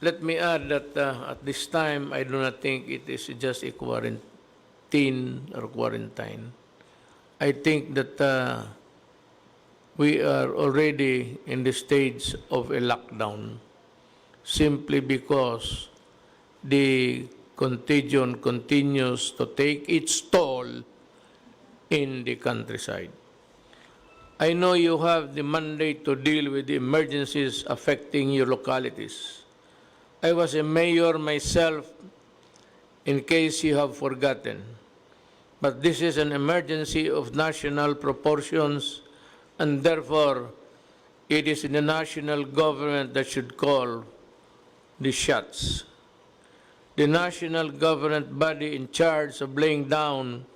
let me add that at this time, I do not think it is just a quarantine or quarantine. I think that we are already in the stage of a lockdown simply because the contagion continues to take its toll in the countryside. I know you have the mandate to deal with the emergencies affecting your localities. I was a mayor myself, in case you have forgotten. But this is an emergency of national proportions, and therefore, it is the national government that should call the shots. The national government body in charge of laying down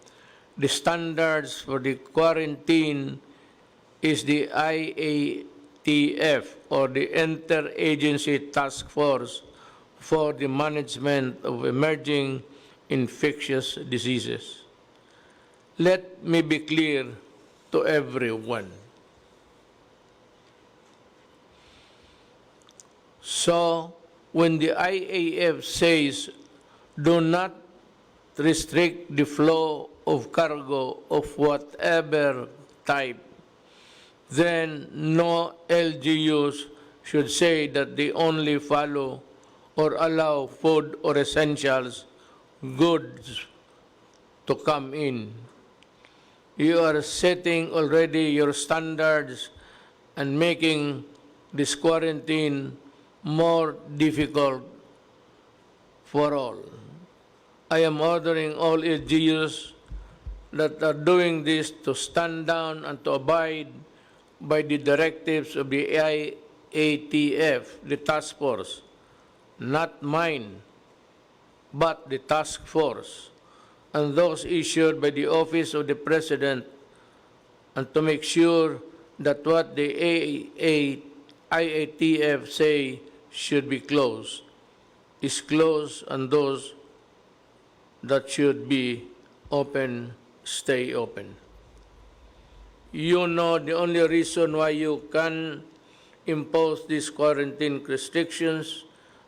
the standards for the quarantine is the IATF, or the Interagency Task Force for the Management of Emerging Infectious Diseases. Let me be clear to everyone. So, when the IAF says, do not restrict the flow of cargo of whatever type, then no LGUs should say that they only follow or allow food or essentials goods to come in. You are setting already your standards and making this quarantine more difficult for all. I am ordering all LGUs that are doing this to stand down and to abide by the directives of the IATF, the task force, not mine, but the task force, and those issued by the Office of the President, and to make sure that what the IATF say should be closed is closed, and those that should be open stay open. You know the only reason why you can impose these quarantine restrictions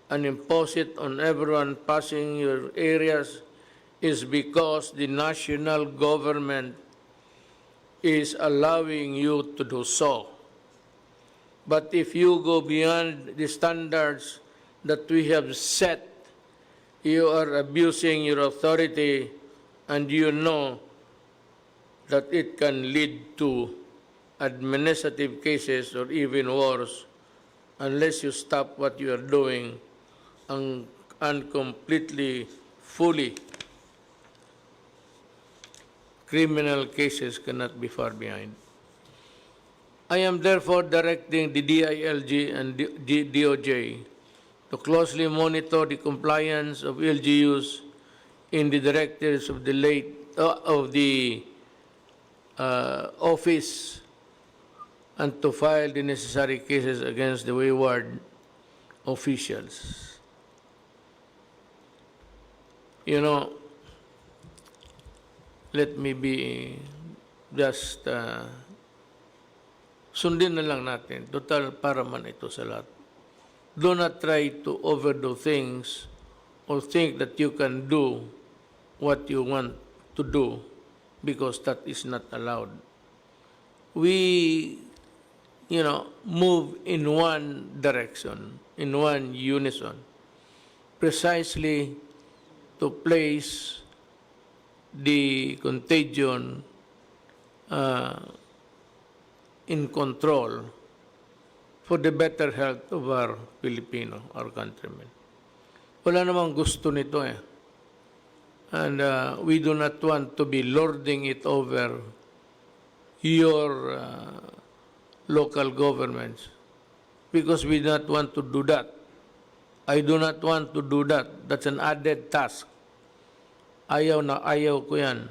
and impose it on everyone passing your areas is because the national government is allowing you to do so. But if you go beyond the standards that we have set, you are abusing your authority, and you know that it can lead to administrative cases or even worse unless you stop what you are doing and completely, fully. Criminal cases cannot be far behind. I am therefore directing the DILG and DOJ to closely monitor the compliance of LGUs in the directives of the office, and to file the necessary cases against the wayward officials. You know, let me be just sundin na lang natin. Total, para man ito sa lahat. Do not try to overdo things or think that you can do what you want to do, because that is not allowed. We, move in one direction, in one unison, precisely to place the contagion in control for the better health of our Filipino, our countrymen. Wala namang gusto nito eh. And we do not want to be lording it over your local governments, because we do not want to do that. I do not want to do that. That's an added task. Ayaw na ayaw ko yan,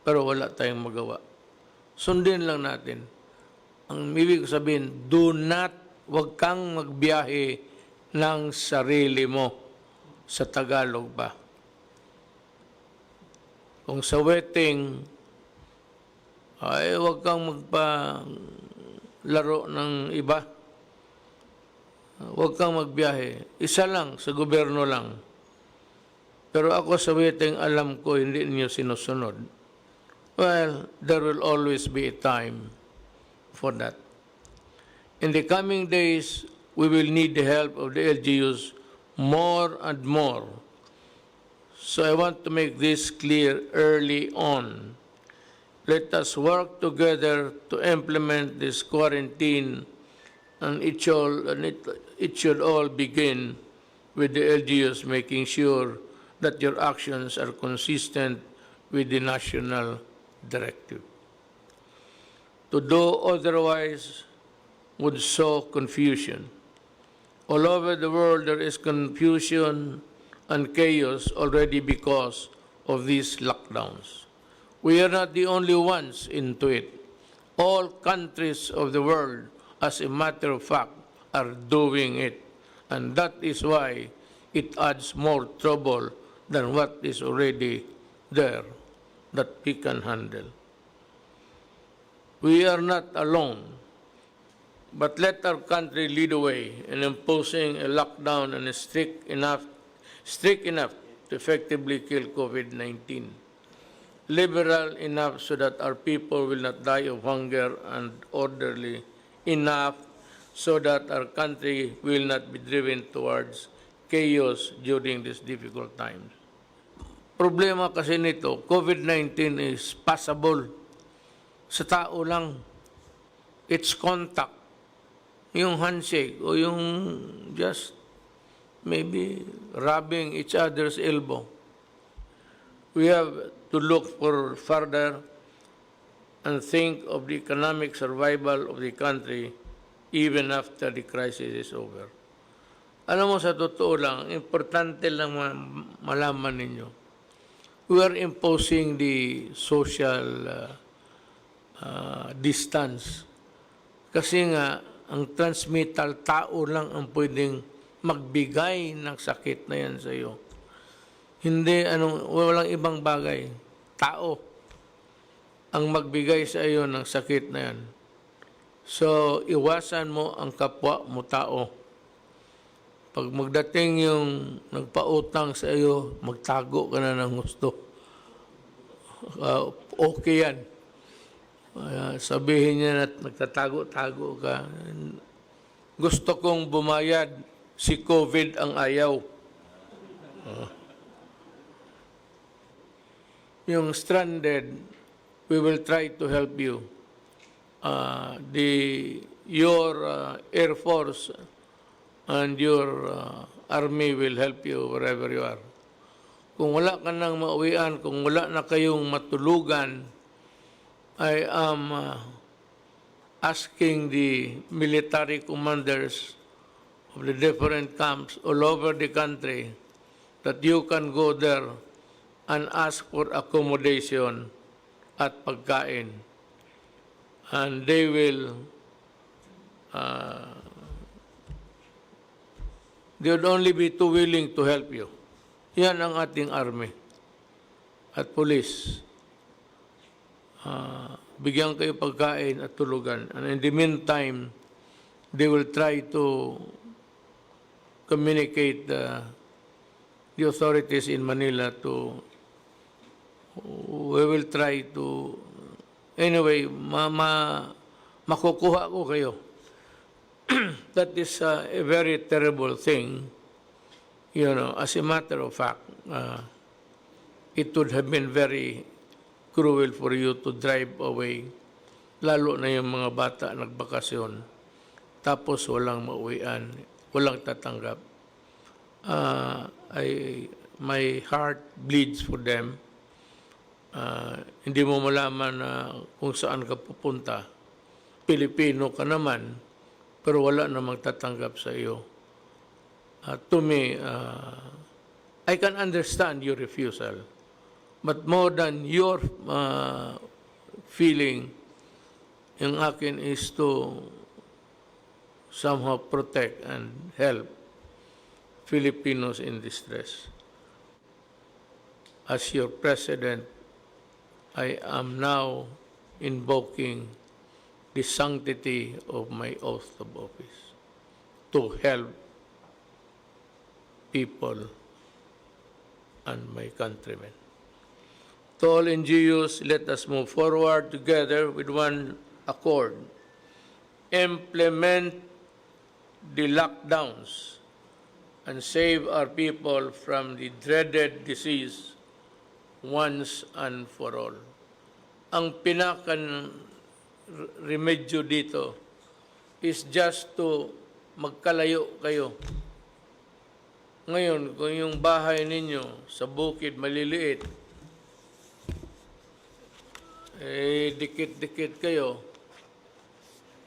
pero wala tayong magawa. Sundin lang natin. Ang ibig sabihin, wag kang magbiyahe ng sarili mo, sa Tagalog ba. Kung sa wedding, ay wag kang magpalaro ng iba. Huwag kang magbiyahe. Isa lang, sa gobyerno lang. Pero ako sa waiting, alam ko hindi niyo sinusunod. Well, there will always be a time for that. In the coming days, we will need the help of the LGUs more and more. So I want to make this clear early on. Let us work together to implement this quarantine, and it should all begin with the LGUs making sure that your actions are consistent with the national directive. To do otherwise would sow confusion. All over the world there is confusion and chaos already because of these lockdowns. We are not the only ones into it. All countries of the world, as a matter of fact, are doing it. And that is why it adds more trouble than what is already there that we can handle. We are not alone, but let our country lead the way in imposing a lockdown and strict enough to effectively kill COVID-19. Liberal enough so that our people will not die of hunger, and orderly enough so that our country will not be driven towards chaos during these difficult times. Problema kasi nito, COVID-19 is passable. Sa tao lang. It's contact. Yung handshake o yung just maybe rubbing each other's elbow. We have to look for further and think of the economic survival of the country even after the crisis is over. Alam mo, sa totoo lang, importante lang malaman ninyo. We are imposing the social distance. Kasi nga, ang transmittal, tao lang ang pwedeng magbigay ng sakit na yan sa iyo. Hindi, walang ibang bagay. Tao ang magbigay sa iyo ng sakit na yan. So, iwasan mo ang kapwa mo tao. Pag magdating yung nagpautang sa iyo, magtago ka na ng gusto. Okay yan. Sabihin niya na nagtatago-tago ka. Gusto kong bumayad, si COVID ang ayaw. Yung stranded, we will try to help you. Your Air Force and your Army will help you wherever you are. Kung wala ka nang mauwian, kung wala na kayong matulugan, I am asking the military commanders of the different camps all over the country that you can go there and ask for accommodation at pagkain. And they will, they would only be too willing to help you. Yan ang ating army at police. Bigyan kayo pagkain at tulugan. And in the meantime, they will try to communicate the authorities in Manila to, we will try to, anyway, makukuha ko kayo. That is a very terrible thing. You know, as a matter of fact, it would have been very cruel for you to drive away, lalo na yung mga bata nagbakasyon, tapos walang mauwian, walang tatanggap. My heart bleeds for them. Hindi mo malaman kung saan ka pupunta. Pilipino ka naman, pero wala namang tatanggap sa iyo. To me, I can understand your refusal. But more than your feeling, yung akin is to somehow protect and help Filipinos in distress. As your president, I am now invoking the sanctity of my oath of office. to help people and my countrymen. To all NGOs, let us move forward together with one accord. Implement the lockdowns and save our people from the dreaded disease once and for all. Ang pinakan remedyo dito is just to magkalayo kayo. Ngayon, kung yung bahay ninyo sa bukid maliliit, dikit-dikit kayo,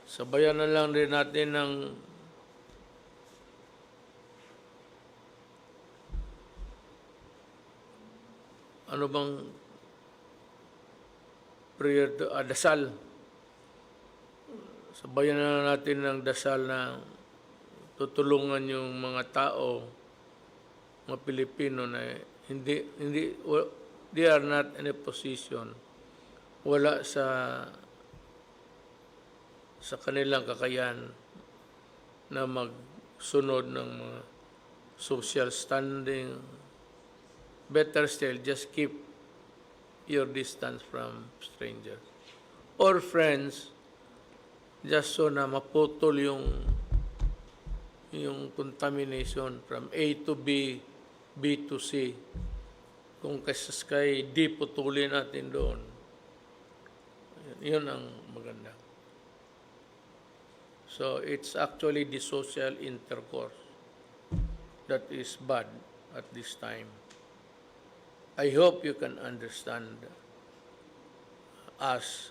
sabayan na lang rin natin ng ano bang prayer, dasal. Sabayan na natin ng dasal na tutulungan yung mga tao, mga Pilipino na they are not in a position, wala sa kanilang kakayahan na magsunod ng mga social standing. Better still, just keep your distance from strangers or friends, just so na maputol yung contamination from A to B, B to C. Kung kay D putulin natin doon, yun ang maganda. So it's actually the social intercourse that is bad at this time. I hope you can understand us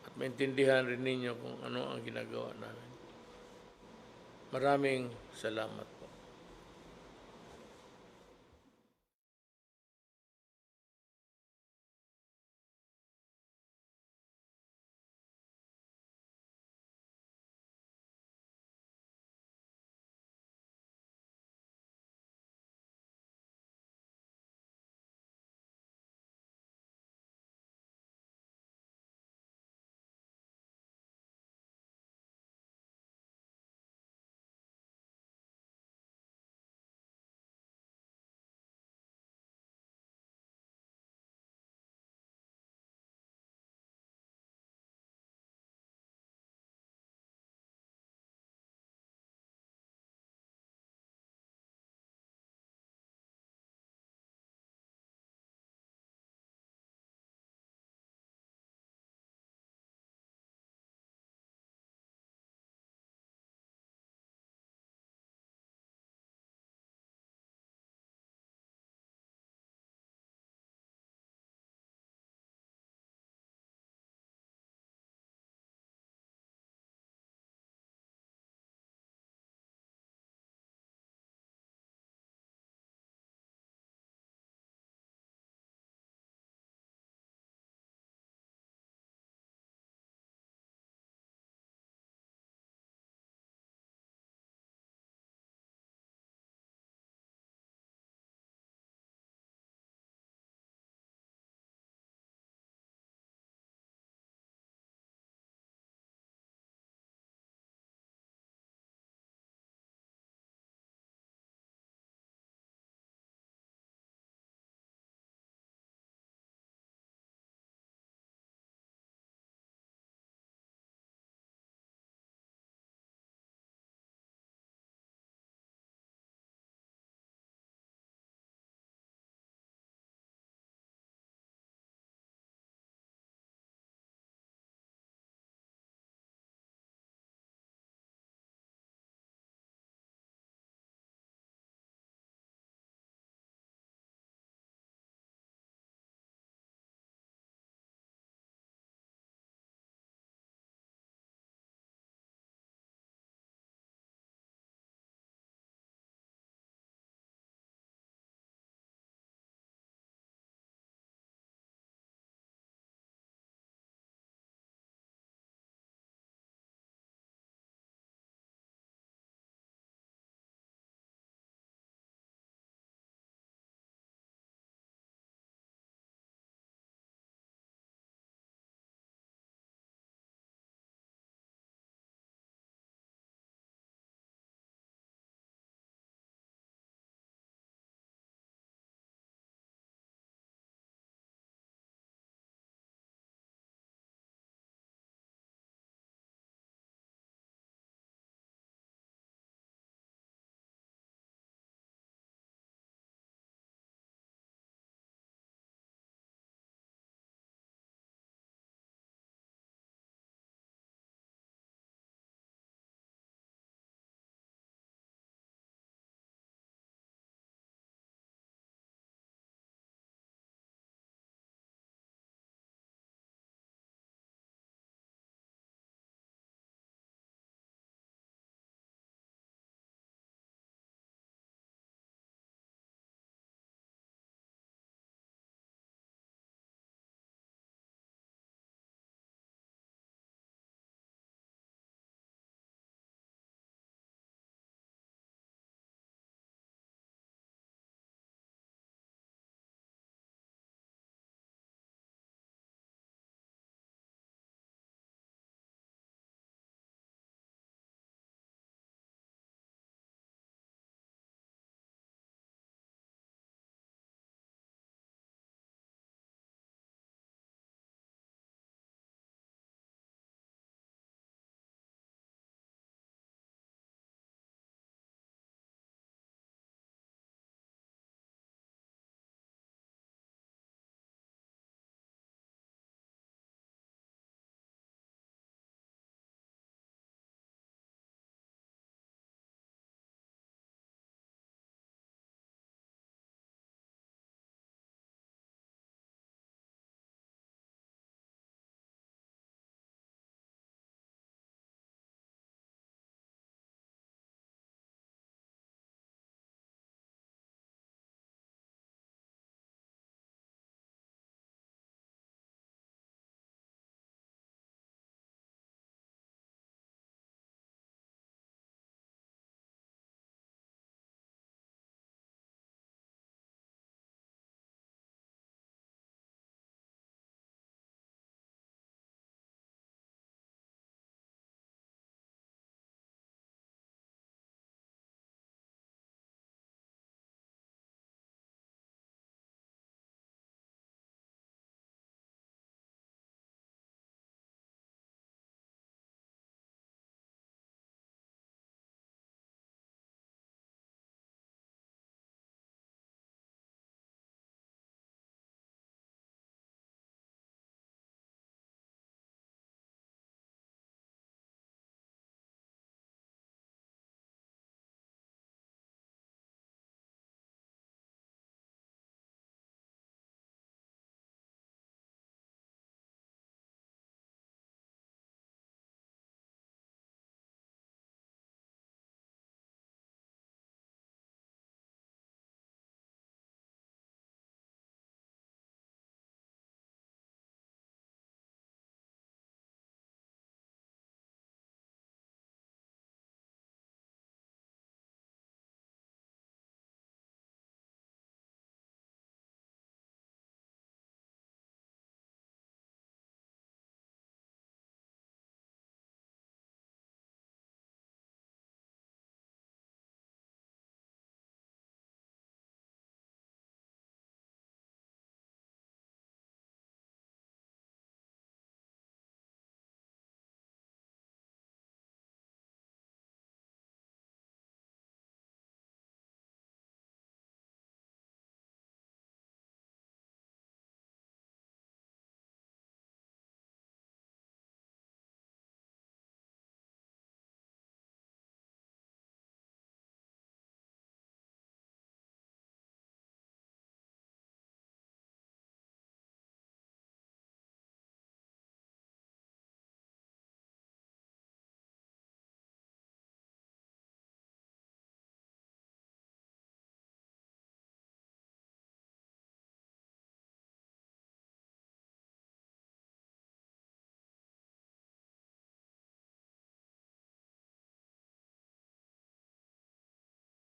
at maintindihan rin ninyo kung ano ang ginagawa namin. Maraming salamat.